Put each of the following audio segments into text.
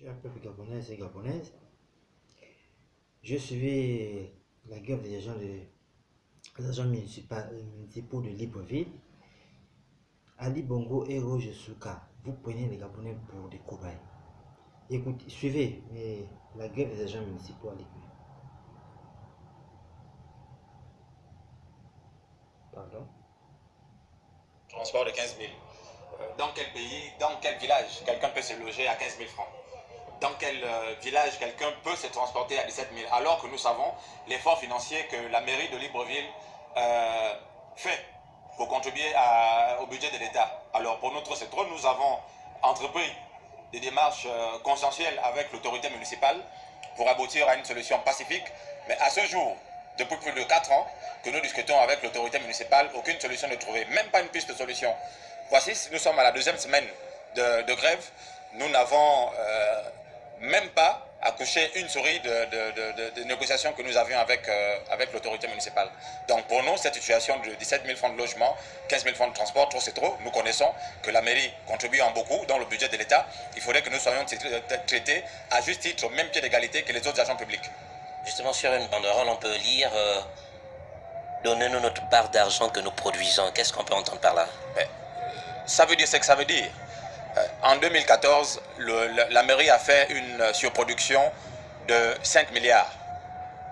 Chers peuple gabonais et gabonaises, je suivais la grève des agents municipaux de Libreville. Ali Bongo et Roger Souka, vous prenez les Gabonais pour des cobayes. Écoutez, suivez la grève des agents municipaux à Libreville. Pardon? Transport de 15 000. Dans quel pays, dans quel village, quelqu'un peut se loger à 15 000 francs? Dans quel village, quelqu'un peut se transporter à 17 000? Alors que nous savons l'effort financier que la mairie de Libreville fait pour contribuer au budget de l'État. Alors pour notre secteur, nous avons entrepris des démarches consensuelles avec l'autorité municipale pour aboutir à une solution pacifique. Mais à ce jour, depuis plus de 4 ans que nous discutons avec l'autorité municipale, aucune solution n'est trouvée, même pas une piste de solution. Voici, nous sommes à la deuxième semaine de grève. Nous n'avons même pas accouché une souris de négociations que nous avions avec l'autorité municipale. Donc pour nous, cette situation de 17 000 francs de logement, 15 000 francs de transport, trop c'est trop. Nous connaissons que la mairie contribue en beaucoup dans le budget de l'État. Il faudrait que nous soyons traités à juste titre, au même pied d'égalité que les autres agents publics. Justement, sur une banderole, on peut lire donnez-nous notre part d'argent que nous produisons. Qu'est-ce qu'on peut entendre par là? Ça veut dire ce que ça veut dire. En 2014, la mairie a fait une surproduction de 5 milliards.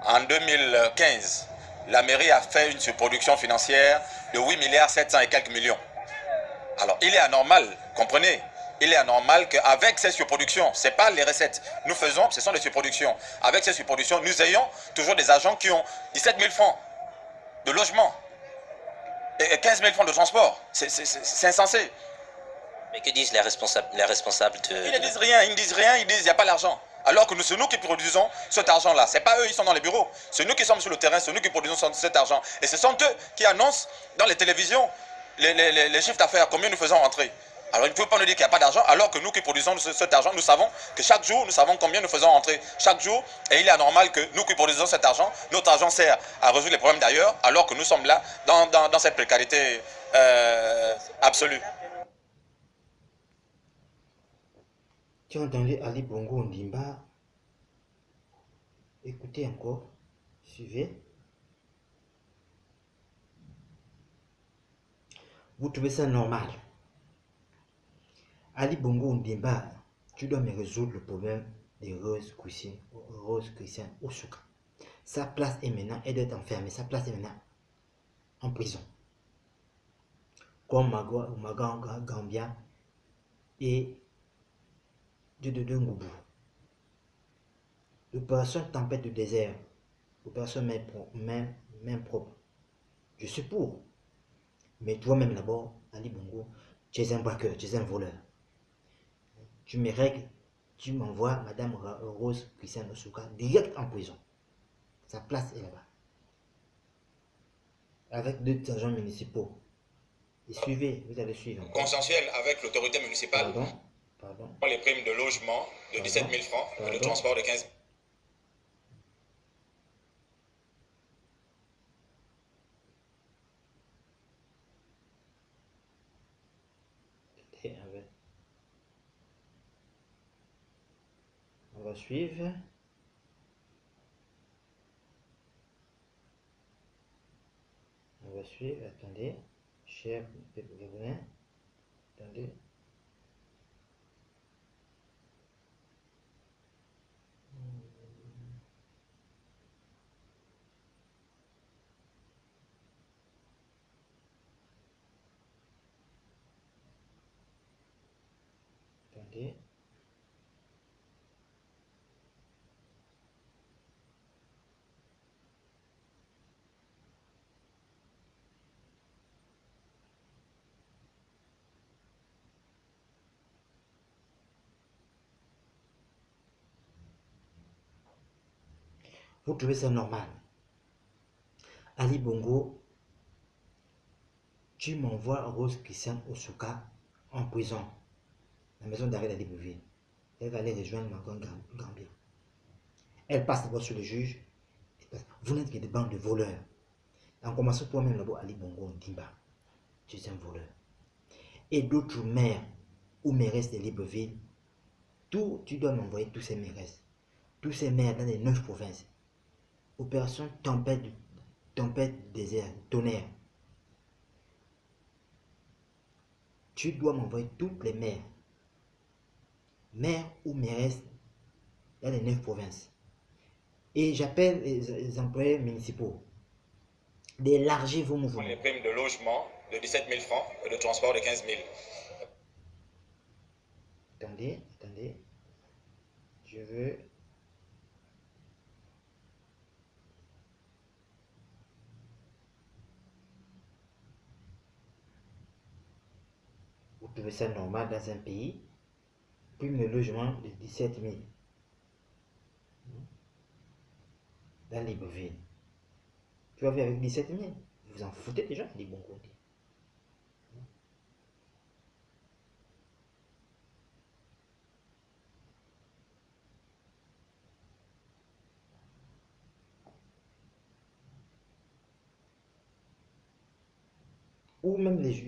En 2015, la mairie a fait une surproduction financière de 8 milliards 700 et quelques millions. Alors, il est anormal, comprenez, il est anormal qu'avec ces surproductions, ce n'est pas les recettes nous faisons, ce sont les surproductions. Avec ces surproductions, nous ayons toujours des agents qui ont 17 000 francs de logement et 15 000 francs de transport. C'est insensé. Mais que disent les responsables de... Ils ne disent rien, ils disent il n'y a pas l'argent. Alors que c'est nous qui produisons cet argent-là. Ce n'est pas eux, ils sont dans les bureaux. C'est nous qui sommes sur le terrain, c'est nous qui produisons cet argent. Et ce sont eux qui annoncent dans les télévisions les chiffres d'affaires, combien nous faisons rentrer. Alors ils ne peuvent pas nous dire qu'il n'y a pas d'argent, alors que nous qui produisons cet argent, nous savons que chaque jour, nous savons combien nous faisons rentrer chaque jour. Et il est anormal que nous qui produisons cet argent, notre argent sert à résoudre les problèmes d'ailleurs, alors que nous sommes là dans cette précarité absolue. Tu as entendu Ali Bongo Ondimba? Écoutez encore, suivez. Vous trouvez ça normal? Ali Bongo Ondimba, tu dois me résoudre le problème de Rose Christian Osuka. Sa place est maintenant, elle doit être enfermée, sa place est maintenant en prison. Comme Magan Gambia et de Ngoubou. L'opération Tempête du désert, opération main propre. Je suis pour. Mais toi-même d'abord, Ali Bongo, tu es un braqueur, tu es un voleur. Tu me règles, tu m'envoies Madame Rose Christiane Osuka direct en prison. Sa place est là-bas. Avec deux agents municipaux. Et suivez, vous allez suivre. Consensuel avec l'autorité municipale. Pardon. Les primes de logement de 17 000 francs et de transport de 15 000. On va suivre. On va suivre. Attendez. Cher Gabonais. Attendez. Attendez. Vous trouvez ça normal? Ali Bongo, tu m'envoies Rose Christiane Osuka en prison, la maison d'arrêt de Libreville. Elle va aller rejoindre Magan Gambia. Elle passe d'abord sur le juge. Vous n'êtes que des bandes de voleurs. En commençant toi-même d'abord, Ali Bongo Ondimba, tu es un voleur. Et d'autres maires ou mairesses de Libreville Tu dois m'envoyer tous ces maires. Tous ces maires dans les 9 provinces. Opération tempête désert, tonnerre. Tu dois m'envoyer toutes les maires. Maires ou mairesses dans les 9 provinces. Et j'appelle les employés municipaux d'élargir vos mouvements. Les primes de logement de 17 000 francs et de transport de 15 000. Attendez. Je veux... Vous trouvez ça normal dans un pays? Prime de logement de 17 000 dans Libreville. Tu vas vivre avec 17 000. Vous vous en foutez déjà, dit bon côté. Ou même les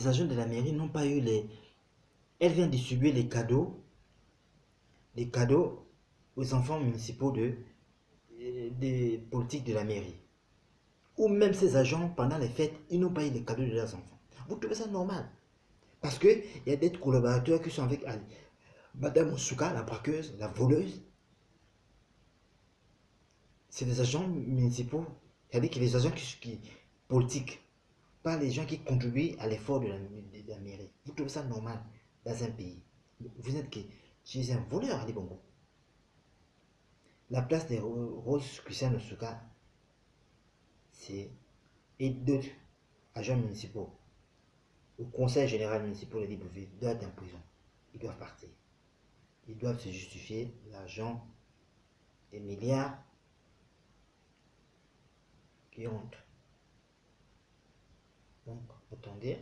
agents de la mairie n'ont pas eu les... Elle vient distribuer les cadeaux aux enfants municipaux des politiques de la mairie. Ou même ces agents, pendant les fêtes, ils n'ont pas eu les cadeaux de leurs enfants. Vous trouvez ça normal? Parce qu'il y a des collaborateurs qui sont avec Madame Oussouka, la braqueuse, la voleuse. C'est des agents municipaux. C'est-à-dire que les agents politiques, pas les gens qui contribuent à l'effort de la mairie. Vous trouvez ça normal dans un pays? Vous êtes qui? Je suis un voleur, Ali Bongo. La place des Roses Christian Oussouka, c'est... Et d'autres agents municipaux au conseil général municipal de Libreville doivent être en prison. Ils doivent partir. Ils doivent se justifier l'argent des milliards qui honte. Donc, attendez.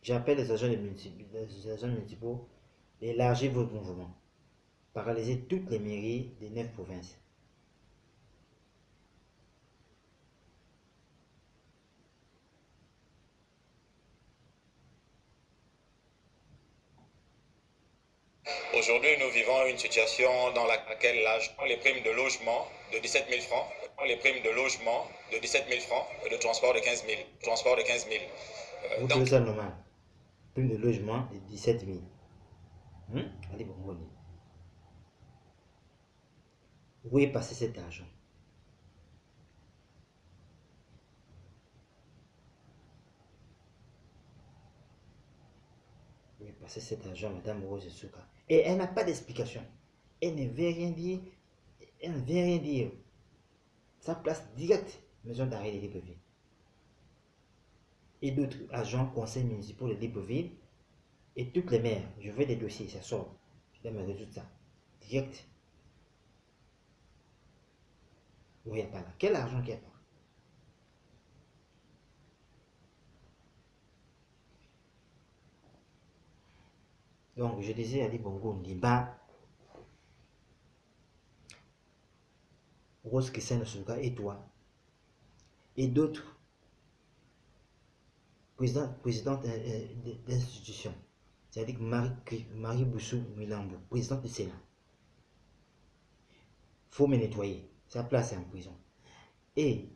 J'appelle les agents municipaux d'élargir votre mouvement. Paralyser toutes les mairies des 9 provinces. Aujourd'hui, nous vivons une situation dans laquelle les primes de logement de 17 000 francs, les primes de logement de 17 000 francs et de transport de 15 000. Transport de 15 000. Vous trouvez ça normal? Prime de logement de 17 000. Allez, bon, où est passé cet argent? Où est passé cet argent, Madame Rose Souka? Et elle n'a pas d'explication. Elle ne veut rien dire. Elle ne veut rien dire. Sa place directe, maison d'arrêt de Libreville. Et d'autres agents, conseils municipaux de Libreville. Et toutes les maires. Je veux des dossiers, ça sort. Je dois me résoudre ça. Direct. Où il n'y a pas là? Quel argent qu'il n'y a pas? Donc, je disais à Ali Bongo Ndimba, Rose Christian Souka et toi, et d'autres présidentes d'institutions, c'est-à-dire Marie Boussou Milambo, présidente du Sénat. Il faut me nettoyer. Sa place est en prison. Et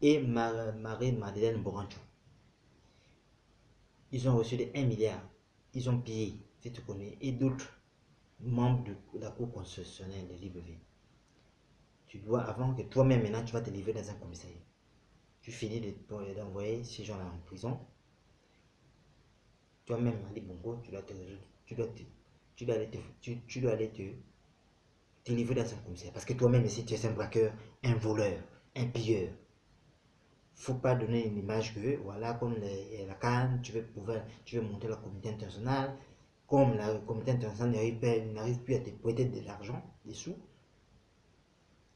Marie-Madeleine Borancho. Ils ont reçu des 1 milliard. Ils ont payé, si tu connais, et d'autres membres de la Cour constitutionnelle de Libreville. Tu dois, avant que toi-même, maintenant, tu vas te livrer dans un commissariat. Tu finis d'envoyer ces gens-là en prison. Toi-même, Ali Bongo, tu dois aller te livrer dans un commissariat. Parce que toi-même, ici, tu es un braqueur, un voleur, un pilleur. Faut pas donner une image que, voilà, comme la CAN, tu veux monter la communauté internationale, comme la communauté internationale n'arrive plus à te prêter de l'argent, des sous,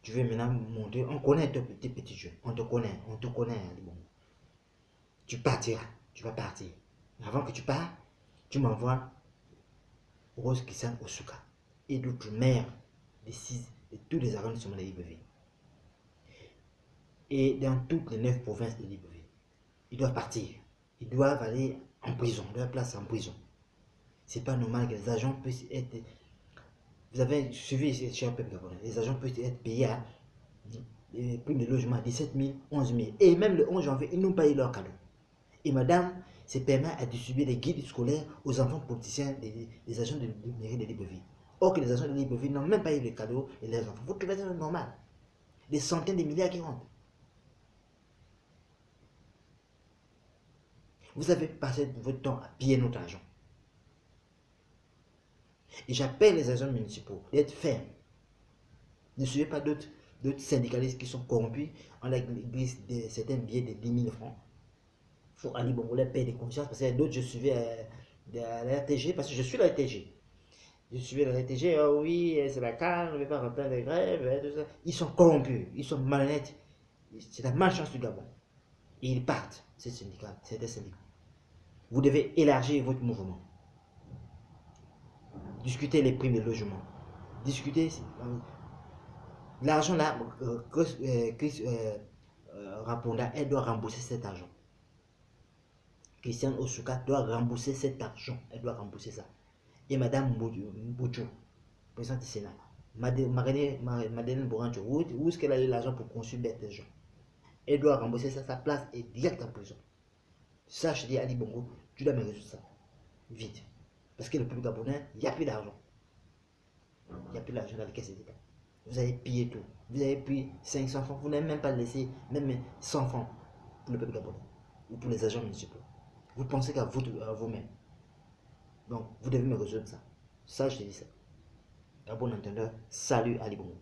tu veux maintenant monter, on connaît tes petits jeux, on te connaît, bon. Tu partiras, tu vas partir. Avant que tu pars, tu m'envoies Rose Christiane Osuka et d'autres maires de tous les arrondissements de Libreville. Et dans toutes les 9 provinces de Libreville. Ils doivent partir. Ils doivent aller en prison, de la place en prison. C'est pas normal que les agents puissent être... Vous avez suivi, cher peuple gabonais, les agents peuvent être payés à prime de logement 17 000, 11 000. Et même le 11 janvier, ils n'ont pas eu leur cadeau. Et madame se permet à distribuer des guides scolaires aux enfants politiciens des agents de mairie de Libreville. Or que les agents de Libreville n'ont même pas eu le cadeau et les enfants. Vous trouvez ça normal? Des centaines de milliards qui rentrent. Vous avez passé votre temps à piller notre argent. Et j'appelle les agents municipaux d'être fermes. Ne suivez pas d'autres syndicalistes qui sont corrompus en la glisse de certains billets de 10 000 francs. Il faut aller bon, les payer des consciences. Parce que d'autres, je suivais à la RTG, parce que je suis la RTG. Je suivais la RTG, oh oui, c'est la calme, on ne veut pas rentrer les grèves, tout ça. Ils sont corrompus, ils sont malhonnêtes. C'est la malchance du Gabon. Et ils partent, ces syndicats, ces syndicats. Vous devez élargir votre mouvement. Discuter les primes de logement. Discuter l'argent là, Raponda, elle doit rembourser cet argent. Christiane Osuka doit rembourser cet argent. Elle doit rembourser ça. Et Madame Boudjou, présidente du Sénat, Madeleine Borancho, où est-ce qu'elle a eu l'argent pour construire des gens? Elle doit rembourser ça. Sa place est direct en prison. Ça, je dis à Ali Bongo, tu dois me résoudre ça. Vite. Parce que le peuple gabonais, il n'y a plus d'argent. Il n'y a plus d'argent dans les caisses d'État. Vous avez pillé tout. Vous avez pris 500 francs. Vous n'avez même pas laissé même 100 francs pour le peuple gabonais. Ou pour les agents municipaux. Vous pensez qu'à vous-même. Donc, vous devez me résoudre ça. Ça, je te dis ça. À bon entendeur, salut Ali Bongo.